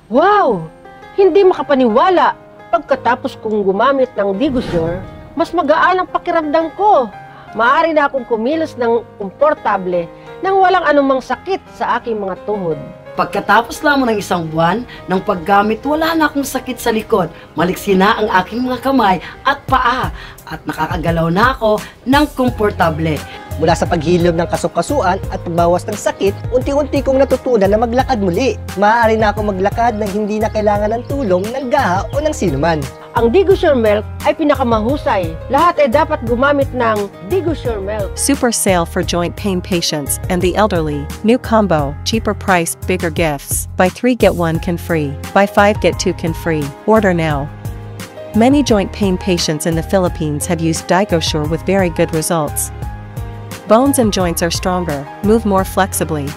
Wow! Hindi makapaniwala. Pagkatapos kong gumamit ng Digosure, mas magaan ang pakiramdam ko. Maaari na akong kumilos ng komportable nang walang anumang sakit sa aking mga tuhod. Pagkatapos lamang ng isang buwan ng paggamit, wala na akong sakit sa likod. Maliksi na ang aking mga kamay at paa at nakakagalaw na ako ng komportable. Mula sa paghilom ng kasukasuan at pagbawas ng sakit, unti-unti kong natutunan na maglakad muli. Maaari na ako maglakad nang hindi na kailangan ng tulong ng gaha o ng sinuman. Ang Digosure Milk ay pinakamahusay. Lahat ay dapat gumamit ng Digosure Milk. Super sale for joint pain patients and the elderly. New combo, cheaper price, bigger gifts. Buy 3 get 1 can free. Buy 5 get 2 can free. Order now. Many joint pain patients in the Philippines have used Digosure with very good results. Bones and joints are stronger, move more flexibly.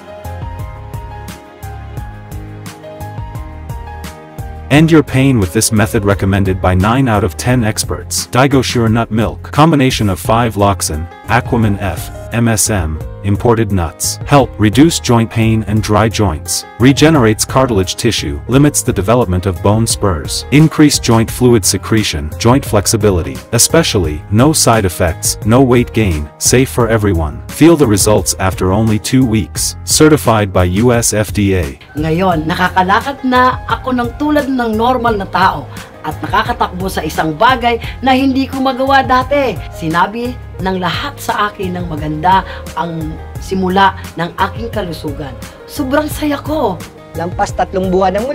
End your pain with this method recommended by 9 out of 10 experts. Digosure Nut Milk. Combination of 5-Loxin, Aquamin F, MSM, imported nuts. Help reduce joint pain and dry joints. Regenerates cartilage tissue. Limits the development of bone spurs. Increase joint fluid secretion. Joint flexibility. Especially, no side effects, no weight gain. Safe for everyone. Feel the results after only 2 weeks. Certified by US FDA. Ngayon, nakakalakad na ako ng tulad ng normal na tao at nakakatakbo sa isang bagay na hindi ko magawa dati. Sinabi ng lahat sa akin ng maganda ang simula ng aking kalusugan. Sobrang saya ko. Lampas 3 buwan ng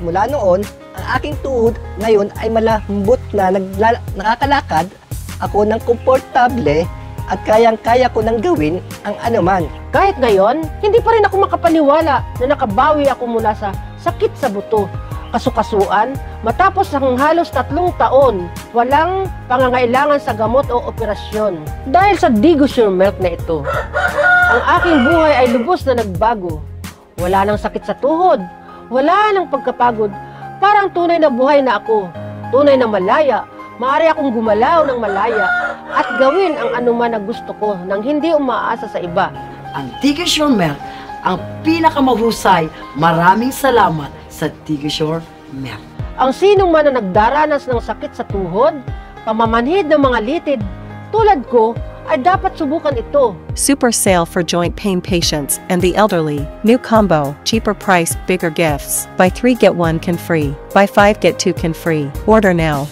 mula noon, ang aking tuhod ngayon ay malambot na nakakalakad ako ng komportable at kayang-kaya ko nang gawin ang anuman. Kahit ngayon, hindi pa rin ako makapaniwala na nakabawi ako mula sa sakit sa buto, kasukasuan, matapos ang halos 3 taon, walang pangangailangan sa gamot o operasyon. Dahil sa Digosure Milk na ito, ang aking buhay ay lubos na nagbago. Wala nang sakit sa tuhod, wala nang pagkapagod, parang tunay na buhay na ako, tunay na malaya. Maaari akong gumalaw ng malaya at gawin ang anuman na gusto ko nang hindi umaasa sa iba. Ang Digosure Milk, ang pinakamahusay. Maraming salamat sa Digosure Milk. Ang sinong man na nagdaranas ng sakit sa tuhod, pamamanhid ng mga litid, tulad ko, ay dapat subukan ito. Super sale for joint pain patients and the elderly. New combo, cheaper price, bigger gifts. Buy 3 get 1 can free. Buy 5 get 2 can free. Order now.